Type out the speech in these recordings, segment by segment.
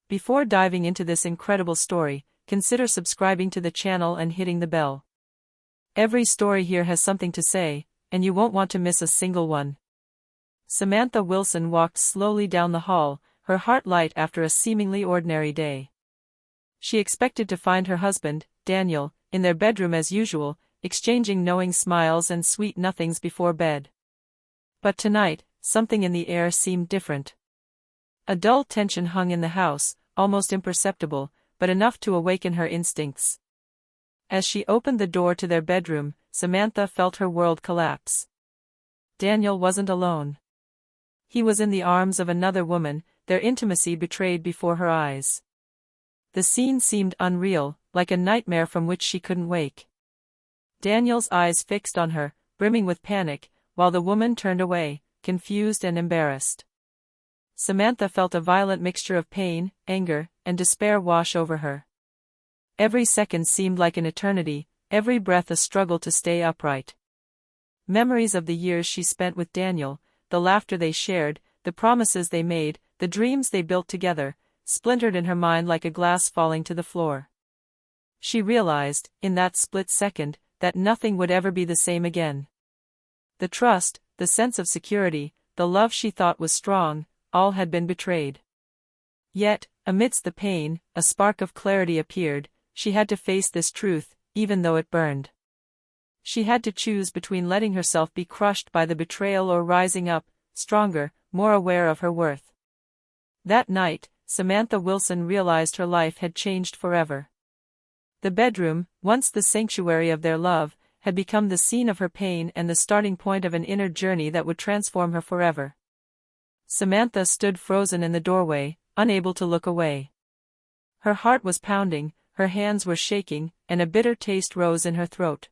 Before diving into this incredible story, consider subscribing to the channel and hitting the bell. Every story here has something to say, and you won't want to miss a single one. Samantha Wilson walked slowly down the hall, her heart light after a seemingly ordinary day. She expected to find her husband, Daniel, in their bedroom as usual, exchanging knowing smiles and sweet nothings before bed. But tonight, something in the air seemed different. A dull tension hung in the house, almost imperceptible, but enough to awaken her instincts. As she opened the door to their bedroom, Samantha felt her world collapse. Daniel wasn't alone. He was in the arms of another woman, their intimacy betrayed before her eyes. The scene seemed unreal, like a nightmare from which she couldn't wake. Daniel's eyes fixed on her, brimming with panic, while the woman turned away, confused and embarrassed. Samantha felt a violent mixture of pain, anger, and despair wash over her. Every second seemed like an eternity, every breath a struggle to stay upright. Memories of the years she spent with Daniel, the laughter they shared, the promises they made, the dreams they built together, splintered in her mind like a glass falling to the floor. She realized, in that split second, that nothing would ever be the same again. The trust, the sense of security, the love she thought was strong, all had been betrayed. Yet, amidst the pain, a spark of clarity appeared. She had to face this truth, even though it burned. She had to choose between letting herself be crushed by the betrayal or rising up, stronger, more aware of her worth. That night, Samantha Wilson realized her life had changed forever. The bedroom, once the sanctuary of their love, had become the scene of her pain and the starting point of an inner journey that would transform her forever. Samantha stood frozen in the doorway, unable to look away. Her heart was pounding, her hands were shaking, and a bitter taste rose in her throat.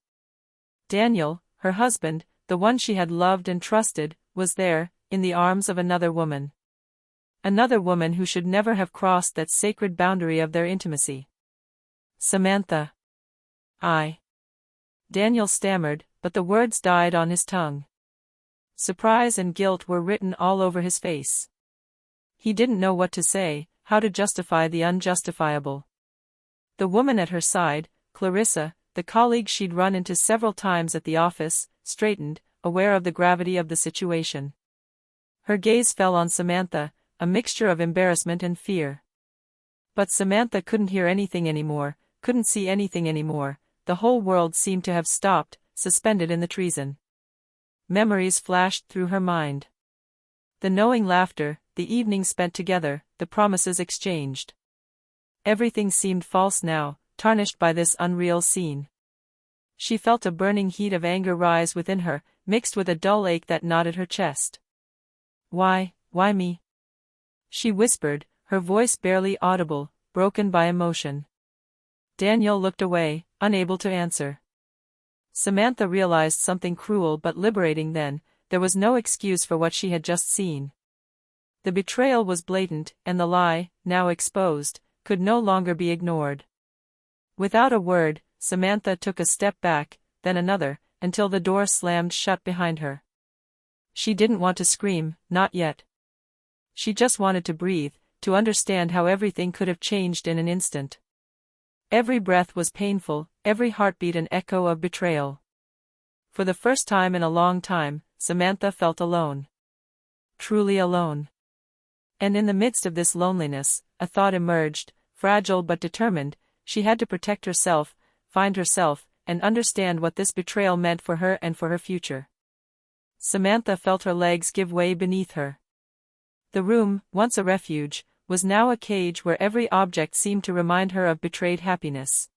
Daniel, her husband, the one she had loved and trusted, was there, in the arms of another woman. Another woman who should never have crossed that sacred boundary of their intimacy. Samantha. Daniel stammered, but the words died on his tongue. Surprise and guilt were written all over his face. He didn't know what to say, how to justify the unjustifiable. The woman at her side, Clarissa, the colleague she'd run into several times at the office, straightened, aware of the gravity of the situation. Her gaze fell on Samantha, a mixture of embarrassment and fear. But Samantha couldn't hear anything anymore, couldn't see anything anymore. The whole world seemed to have stopped, suspended in the treason. Memories flashed through her mind. The knowing laughter, the evenings spent together, the promises exchanged. Everything seemed false now, tarnished by this unreal scene. She felt a burning heat of anger rise within her, mixed with a dull ache that knotted her chest. Why me? She whispered, her voice barely audible, broken by emotion. Daniel looked away, unable to answer. Samantha realized something cruel but liberating then. There was no excuse for what she had just seen. The betrayal was blatant, and the lie, now exposed, could no longer be ignored. Without a word, Samantha took a step back, then another, until the door slammed shut behind her. She didn't want to scream, not yet. She just wanted to breathe, to understand how everything could have changed in an instant. Every breath was painful, every heartbeat an echo of betrayal. For the first time in a long time, Samantha felt alone. Truly alone. And in the midst of this loneliness, a thought emerged, fragile but determined. She had to protect herself, find herself, and understand what this betrayal meant for her and for her future. Samantha felt her legs give way beneath her. The room, once a refuge, was now a cage where every object seemed to remind her of betrayed happiness.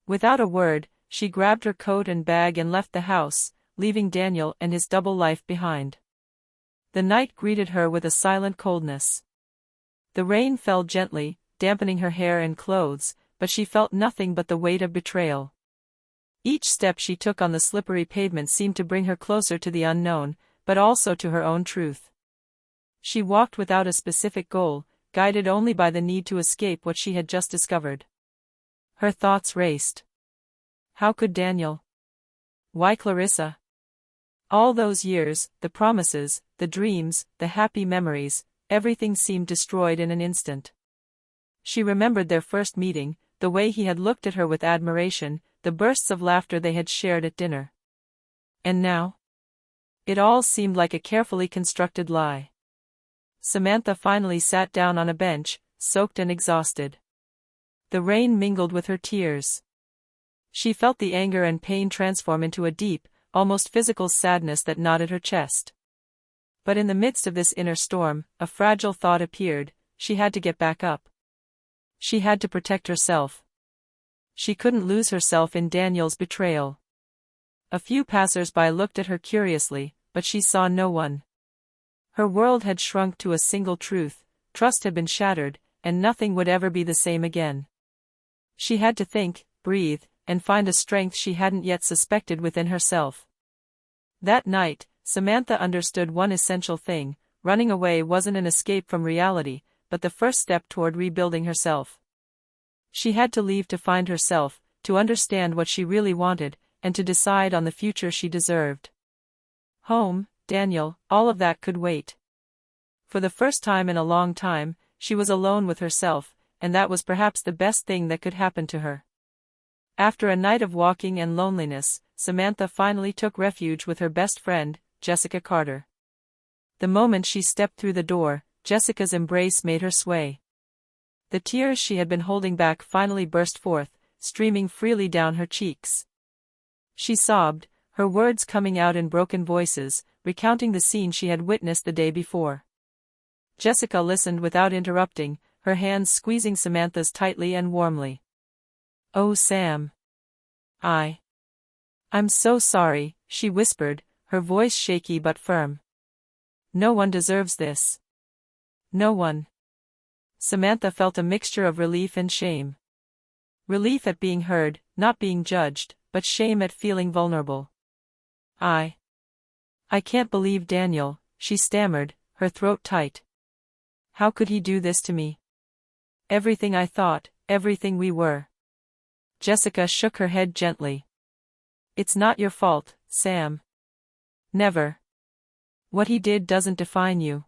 Without a word, she grabbed her coat and bag and left the house, leaving Daniel and his double life behind. The night greeted her with a silent coldness. The rain fell gently, dampening her hair and clothes, but she felt nothing but the weight of betrayal. Each step she took on the slippery pavement seemed to bring her closer to the unknown, but also to her own truth. She walked without a specific goal, guided only by the need to escape what she had just discovered. Her thoughts raced. How could Daniel? Why Clarissa? All those years, the promises, the dreams, the happy memories, everything seemed destroyed in an instant. She remembered their first meeting, the way he had looked at her with admiration, the bursts of laughter they had shared at dinner. And now? It all seemed like a carefully constructed lie. Samantha finally sat down on a bench, soaked and exhausted. The rain mingled with her tears. She felt the anger and pain transform into a deep, almost physical sadness that knotted her chest. But in the midst of this inner storm, a fragile thought appeared: she had to get back up. She had to protect herself. She couldn't lose herself in Daniel's betrayal. A few passers-by looked at her curiously, but she saw no one. Her world had shrunk to a single truth: trust had been shattered, and nothing would ever be the same again. She had to think, breathe, and find a strength she hadn't yet suspected within herself. That night, Samantha understood one essential thing: running away wasn't an escape from reality, but the first step toward rebuilding herself. She had to leave to find herself, to understand what she really wanted, and to decide on the future she deserved. Home, Daniel, all of that could wait. For the first time in a long time, she was alone with herself, and that was perhaps the best thing that could happen to her. After a night of walking and loneliness, Samantha finally took refuge with her best friend, Jessica Carter. The moment she stepped through the door, Jessica's embrace made her sway. The tears she had been holding back finally burst forth, streaming freely down her cheeks. She sobbed, her words coming out in broken voices, recounting the scene she had witnessed the day before. Jessica listened without interrupting, her hands squeezing Samantha's tightly and warmly. "Oh, Sam. I'm so sorry," she whispered, her voice shaky but firm. "No one deserves this. No one." Samantha felt a mixture of relief and shame. Relief at being heard, not being judged, but shame at feeling vulnerable. I can't believe Daniel," she stammered, her throat tight. "How could he do this to me? Everything I thought, everything we were." Jessica shook her head gently. "It's not your fault, Sam. Never. What he did doesn't define you.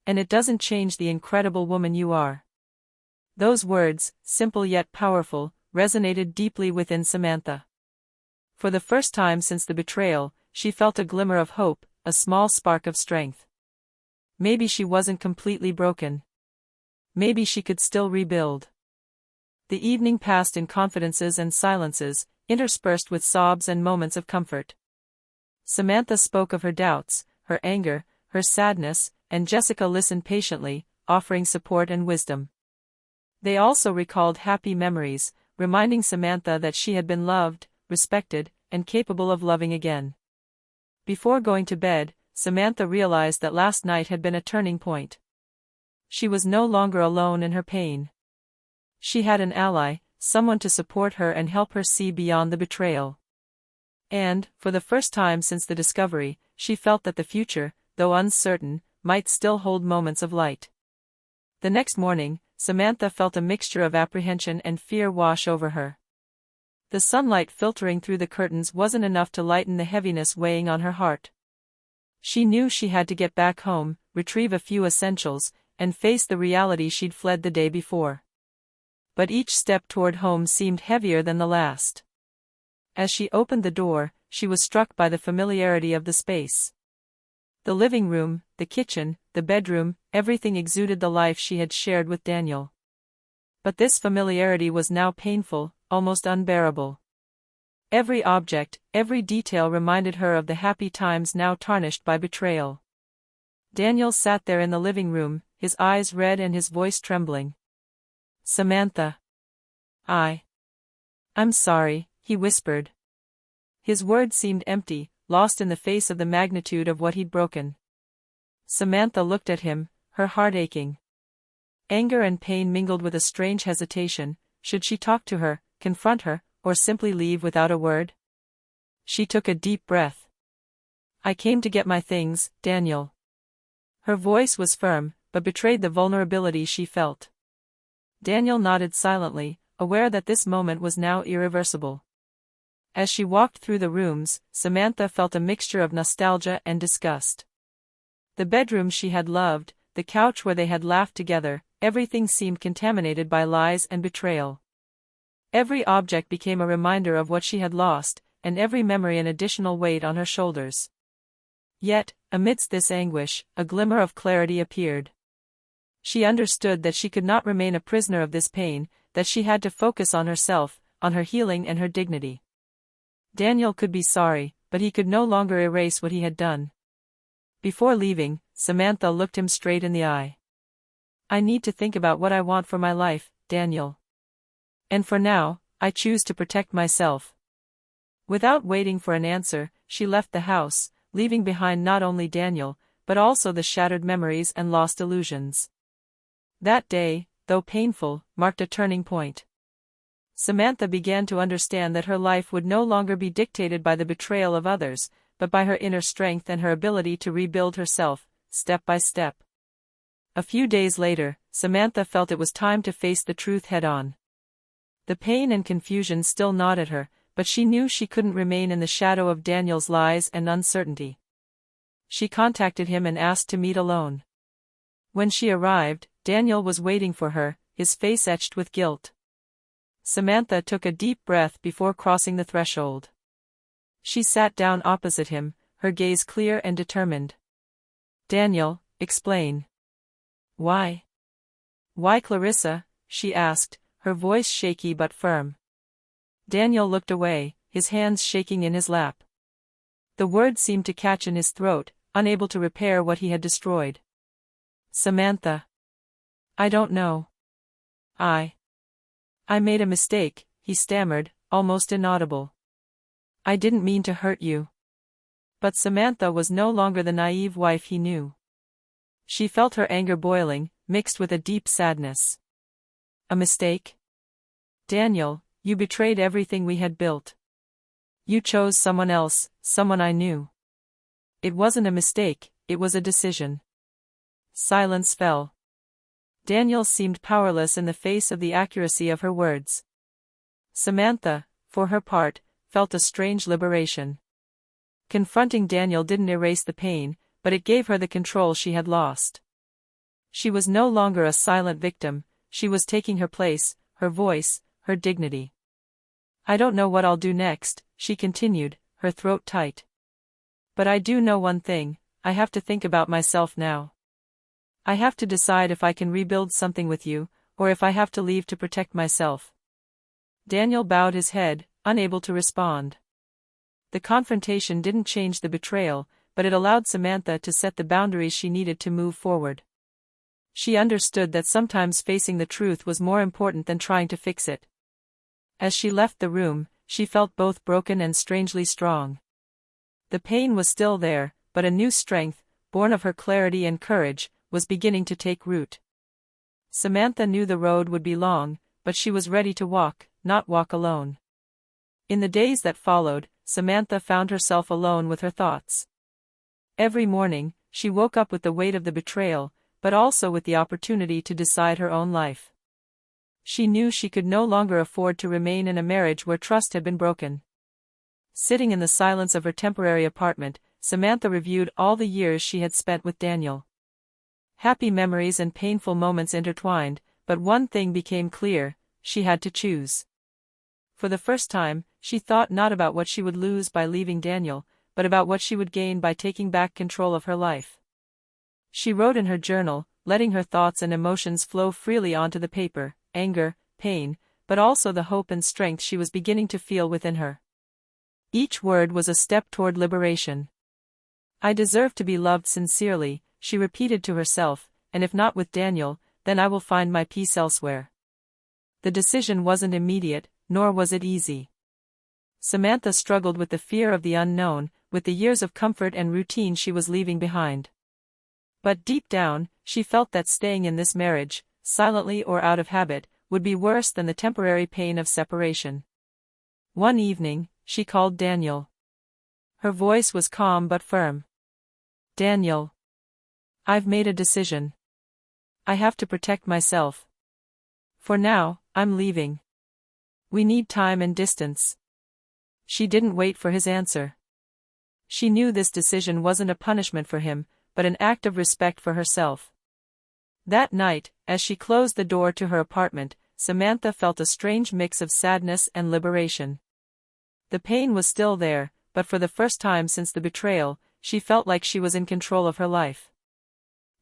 And it doesn't change the incredible woman you are." Those words, simple yet powerful, resonated deeply within Samantha. For the first time since the betrayal, she felt a glimmer of hope, a small spark of strength. Maybe she wasn't completely broken. Maybe she could still rebuild. The evening passed in confidences and silences, interspersed with sobs and moments of comfort. Samantha spoke of her doubts, her anger, her sadness, and Jessica listened patiently, offering support and wisdom. They also recalled happy memories, reminding Samantha that she had been loved, respected, and capable of loving again. Before going to bed, Samantha realized that last night had been a turning point. She was no longer alone in her pain. She had an ally, someone to support her and help her see beyond the betrayal. And, for the first time since the discovery, she felt that the future, though uncertain, might still hold moments of light. The next morning, Samantha felt a mixture of apprehension and fear wash over her. The sunlight filtering through the curtains wasn't enough to lighten the heaviness weighing on her heart. She knew she had to get back home, retrieve a few essentials, and face the reality she'd fled the day before. But each step toward home seemed heavier than the last. As she opened the door, she was struck by the familiarity of the space. The living room, the kitchen, the bedroom, everything exuded the life she had shared with Daniel. But this familiarity was now painful, almost unbearable. Every object, every detail reminded her of the happy times now tarnished by betrayal. Daniel sat there in the living room, his eyes red and his voice trembling. "Samantha. I'm sorry," he whispered. His words seemed empty, lost in the face of the magnitude of what he'd broken. Samantha looked at him, her heart aching. Anger and pain mingled with a strange hesitation. Should she talk to her, confront her, or simply leave without a word? She took a deep breath. "I came to get my things, Daniel." Her voice was firm, but betrayed the vulnerability she felt. Daniel nodded silently, aware that this moment was now irreversible. As she walked through the rooms, Samantha felt a mixture of nostalgia and disgust. The bedroom she had loved, the couch where they had laughed together, everything seemed contaminated by lies and betrayal. Every object became a reminder of what she had lost, and every memory an additional weight on her shoulders. Yet, amidst this anguish, a glimmer of clarity appeared. She understood that she could not remain a prisoner of this pain, that she had to focus on herself, on her healing and her dignity. Daniel could be sorry, but he could no longer erase what he had done. Before leaving, Samantha looked him straight in the eye. "I need to think about what I want for my life, Daniel. And for now, I choose to protect myself." Without waiting for an answer, she left the house, leaving behind not only Daniel, but also the shattered memories and lost illusions. That day, though painful, marked a turning point. Samantha began to understand that her life would no longer be dictated by the betrayal of others, but by her inner strength and her ability to rebuild herself, step by step. A few days later, Samantha felt it was time to face the truth head-on. The pain and confusion still gnawed at her, but she knew she couldn't remain in the shadow of Daniel's lies and uncertainty. She contacted him and asked to meet alone. When she arrived, Daniel was waiting for her, his face etched with guilt. Samantha took a deep breath before crossing the threshold. She sat down opposite him, her gaze clear and determined. "Daniel, explain. Why? Why Clarissa?" she asked, her voice shaky but firm. Daniel looked away, his hands shaking in his lap. The words seemed to catch in his throat, unable to repair what he had destroyed. "Samantha. I don't know. I made a mistake," he stammered, almost inaudible. "I didn't mean to hurt you." But Samantha was no longer the naive wife he knew. She felt her anger boiling, mixed with a deep sadness. "A mistake? Daniel, you betrayed everything we had built. You chose someone else, someone I knew." "It wasn't a mistake, it was a decision." Silence fell. Daniel seemed powerless in the face of the accuracy of her words. Samantha, for her part, felt a strange liberation. Confronting Daniel didn't erase the pain, but it gave her the control she had lost. She was no longer a silent victim, she was taking her place, her voice, her dignity. "I don't know what I'll do next," she continued, her throat tight. "But I do know one thing, I have to think about myself now. I have to decide if I can rebuild something with you, or if I have to leave to protect myself." Daniel bowed his head, unable to respond. The confrontation didn't change the betrayal, but it allowed Samantha to set the boundaries she needed to move forward. She understood that sometimes facing the truth was more important than trying to fix it. As she left the room, she felt both broken and strangely strong. The pain was still there, but a new strength, born of her clarity and courage, was beginning to take root. Samantha knew the road would be long, but she was ready to walk, not walk alone. In the days that followed, Samantha found herself alone with her thoughts. Every morning, she woke up with the weight of the betrayal, but also with the opportunity to decide her own life. She knew she could no longer afford to remain in a marriage where trust had been broken. Sitting in the silence of her temporary apartment, Samantha reviewed all the years she had spent with Daniel. Happy memories and painful moments intertwined, but one thing became clear: she had to choose. For the first time, she thought not about what she would lose by leaving Daniel, but about what she would gain by taking back control of her life. She wrote in her journal, letting her thoughts and emotions flow freely onto the paper: anger, pain, but also the hope and strength she was beginning to feel within her. Each word was a step toward liberation. "I deserve to be loved sincerely," she repeated to herself, "and if not with Daniel, then I will find my peace elsewhere." The decision wasn't immediate, nor was it easy. Samantha struggled with the fear of the unknown, with the years of comfort and routine she was leaving behind. But deep down, she felt that staying in this marriage, silently or out of habit, would be worse than the temporary pain of separation. One evening, she called Daniel. Her voice was calm but firm. "Daniel. I've made a decision. I have to protect myself. For now, I'm leaving. We need time and distance." She didn't wait for his answer. She knew this decision wasn't a punishment for him, but an act of respect for herself. That night, as she closed the door to her apartment, Samantha felt a strange mix of sadness and liberation. The pain was still there, but for the first time since the betrayal, she felt like she was in control of her life.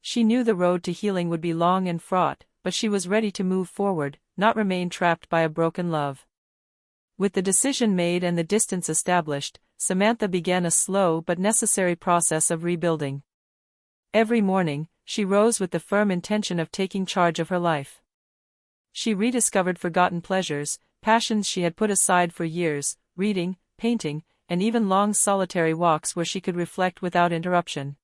She knew the road to healing would be long and fraught, but she was ready to move forward, not remain trapped by a broken love. With the decision made and the distance established, Samantha began a slow but necessary process of rebuilding. Every morning, she rose with the firm intention of taking charge of her life. She rediscovered forgotten pleasures, passions she had put aside for years, reading, painting, and even long solitary walks where she could reflect without interruption.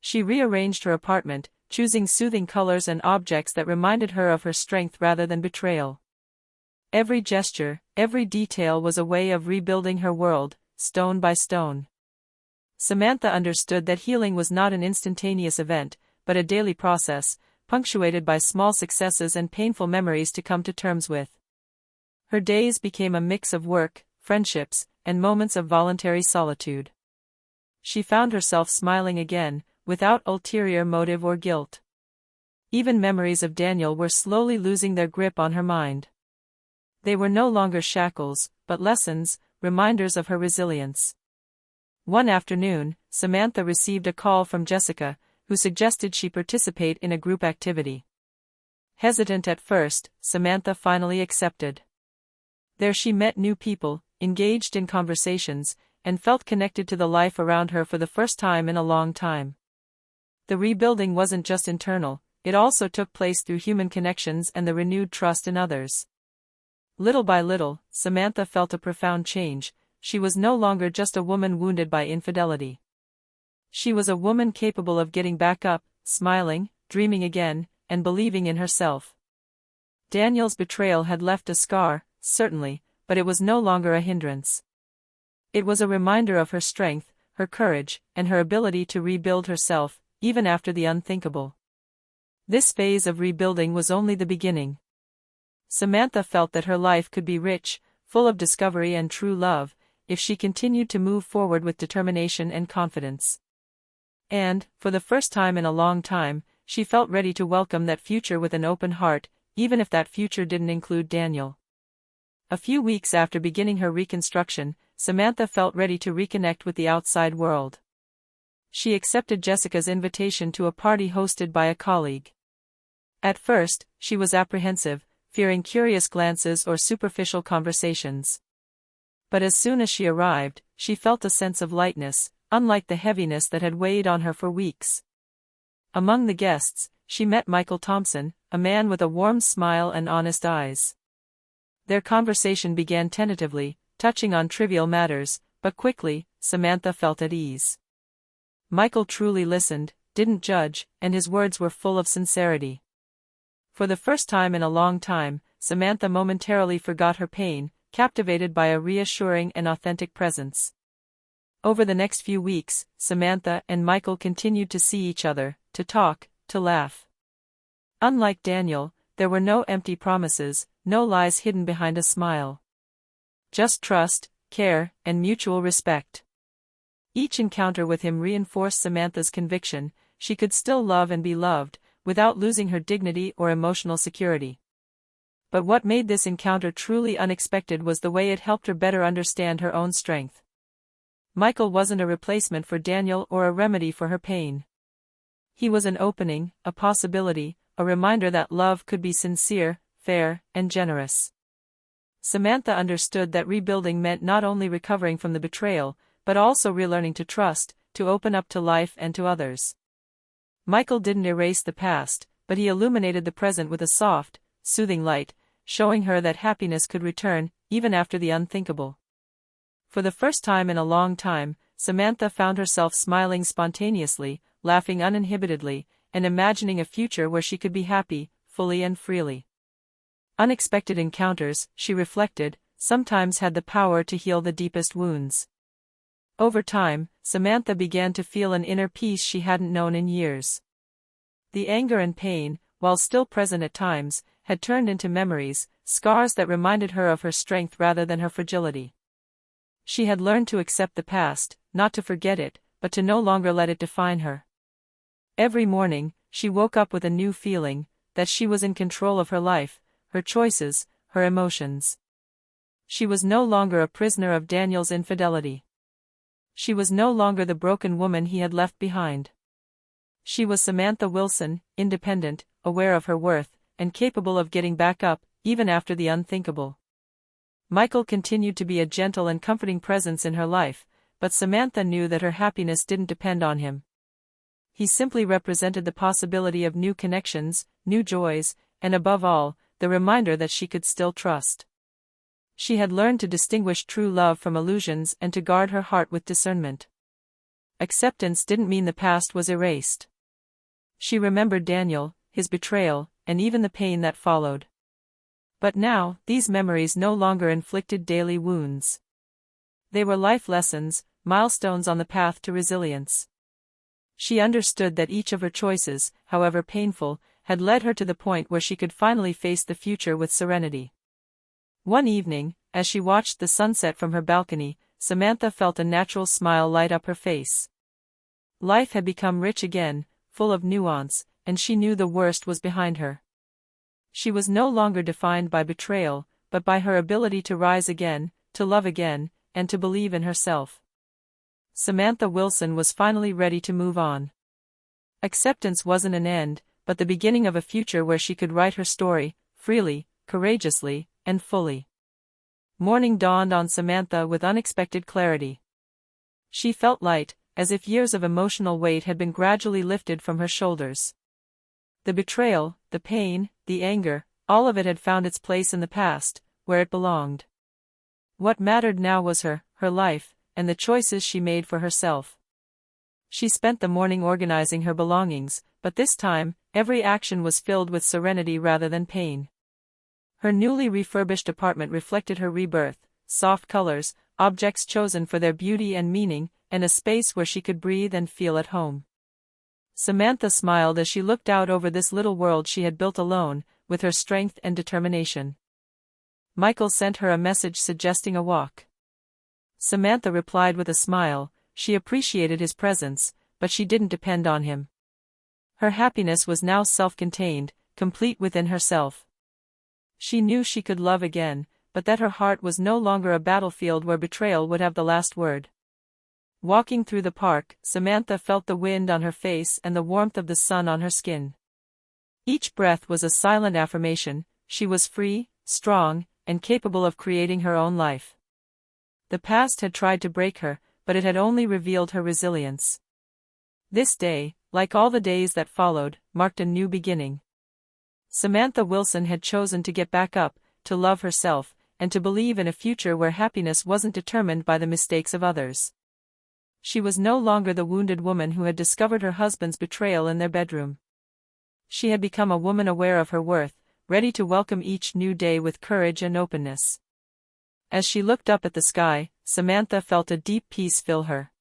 She rearranged her apartment, choosing soothing colors and objects that reminded her of her strength rather than betrayal. Every gesture, every detail was a way of rebuilding her world, stone by stone. Samantha understood that healing was not an instantaneous event, but a daily process, punctuated by small successes and painful memories to come to terms with. Her days became a mix of work, friendships, and moments of voluntary solitude. She found herself smiling again, without ulterior motive or guilt. Even memories of Daniel were slowly losing their grip on her mind. They were no longer shackles, but lessons, reminders of her resilience. One afternoon, Samantha received a call from Jessica, who suggested she participate in a group activity. Hesitant at first, Samantha finally accepted. There she met new people, engaged in conversations, and felt connected to the life around her for the first time in a long time. The rebuilding wasn't just internal, it also took place through human connections and the renewed trust in others. Little by little, Samantha felt a profound change. She was no longer just a woman wounded by infidelity. She was a woman capable of getting back up, smiling, dreaming again, and believing in herself. Daniel's betrayal had left a scar, certainly, but it was no longer a hindrance. It was a reminder of her strength, her courage, and her ability to rebuild herself, even after the unthinkable. This phase of rebuilding was only the beginning. Samantha felt that her life could be rich, full of discovery and true love, if she continued to move forward with determination and confidence. And, for the first time in a long time, she felt ready to welcome that future with an open heart, even if that future didn't include Daniel. A few weeks after beginning her reconstruction, Samantha felt ready to reconnect with the outside world. She accepted Jessica's invitation to a party hosted by a colleague. At first, she was apprehensive, fearing curious glances or superficial conversations. But as soon as she arrived, she felt a sense of lightness, unlike the heaviness that had weighed on her for weeks. Among the guests, she met Michael Thompson, a man with a warm smile and honest eyes. Their conversation began tentatively, touching on trivial matters, but quickly, Samantha felt at ease. Michael truly listened, didn't judge, and his words were full of sincerity. For the first time in a long time, Samantha momentarily forgot her pain, captivated by a reassuring and authentic presence. Over the next few weeks, Samantha and Michael continued to see each other, to talk, to laugh. Unlike Daniel, there were no empty promises, no lies hidden behind a smile. Just trust, care, and mutual respect. Each encounter with him reinforced Samantha's conviction she could still love and be loved, without losing her dignity or emotional security. But what made this encounter truly unexpected was the way it helped her better understand her own strength. Michael wasn't a replacement for Daniel or a remedy for her pain. He was an opening, a possibility, a reminder that love could be sincere, fair, and generous. Samantha understood that rebuilding meant not only recovering from the betrayal, but also relearning to trust, to open up to life and to others. Michael didn't erase the past, but he illuminated the present with a soft, soothing light, showing her that happiness could return, even after the unthinkable. For the first time in a long time, Samantha found herself smiling spontaneously, laughing uninhibitedly, and imagining a future where she could be happy, fully and freely. Unexpected encounters, she reflected, sometimes had the power to heal the deepest wounds. Over time, Samantha began to feel an inner peace she hadn't known in years. The anger and pain, while still present at times, had turned into memories, scars that reminded her of her strength rather than her fragility. She had learned to accept the past, not to forget it, but to no longer let it define her. Every morning, she woke up with a new feeling, that she was in control of her life, her choices, her emotions. She was no longer a prisoner of Daniel's infidelity. She was no longer the broken woman he had left behind. She was Samantha Wilson, independent, aware of her worth, and capable of getting back up, even after the unthinkable. Michael continued to be a gentle and comforting presence in her life, but Samantha knew that her happiness didn't depend on him. He simply represented the possibility of new connections, new joys, and above all, the reminder that she could still trust. She had learned to distinguish true love from illusions and to guard her heart with discernment. Acceptance didn't mean the past was erased. She remembered Daniel, his betrayal, and even the pain that followed. But now, these memories no longer inflicted daily wounds. They were life lessons, milestones on the path to resilience. She understood that each of her choices, however painful, had led her to the point where she could finally face the future with serenity. One evening, as she watched the sunset from her balcony, Samantha felt a natural smile light up her face. Life had become rich again, full of nuance, and she knew the worst was behind her. She was no longer defined by betrayal, but by her ability to rise again, to love again, and to believe in herself. Samantha Wilson was finally ready to move on. Acceptance wasn't an end, but the beginning of a future where she could write her story, freely, courageously, and fully. Morning dawned on Samantha with unexpected clarity. She felt light, as if years of emotional weight had been gradually lifted from her shoulders. The betrayal, the pain, the anger, all of it had found its place in the past, where it belonged. What mattered now was her life, and the choices she made for herself. She spent the morning organizing her belongings, but this time, every action was filled with serenity rather than pain. Her newly refurbished apartment reflected her rebirth, soft colors, objects chosen for their beauty and meaning, and a space where she could breathe and feel at home. Samantha smiled as she looked out over this little world she had built alone, with her strength and determination. Michael sent her a message suggesting a walk. Samantha replied with a smile. She appreciated his presence, but she didn't depend on him. Her happiness was now self-contained, complete within herself. She knew she could love again, but that her heart was no longer a battlefield where betrayal would have the last word. Walking through the park, Samantha felt the wind on her face and the warmth of the sun on her skin. Each breath was a silent affirmation. She was free, strong, and capable of creating her own life. The past had tried to break her, but it had only revealed her resilience. This day, like all the days that followed, marked a new beginning. Samantha Wilson had chosen to get back up, to love herself, and to believe in a future where happiness wasn't determined by the mistakes of others. She was no longer the wounded woman who had discovered her husband's betrayal in their bedroom. She had become a woman aware of her worth, ready to welcome each new day with courage and openness. As she looked up at the sky, Samantha felt a deep peace fill her.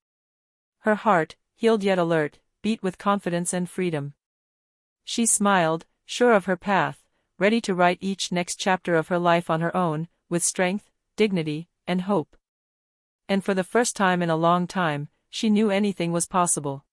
Her heart, healed yet alert, beat with confidence and freedom. She smiled, sure of her path, ready to write each next chapter of her life on her own, with strength, dignity, and hope. And for the first time in a long time, she knew anything was possible.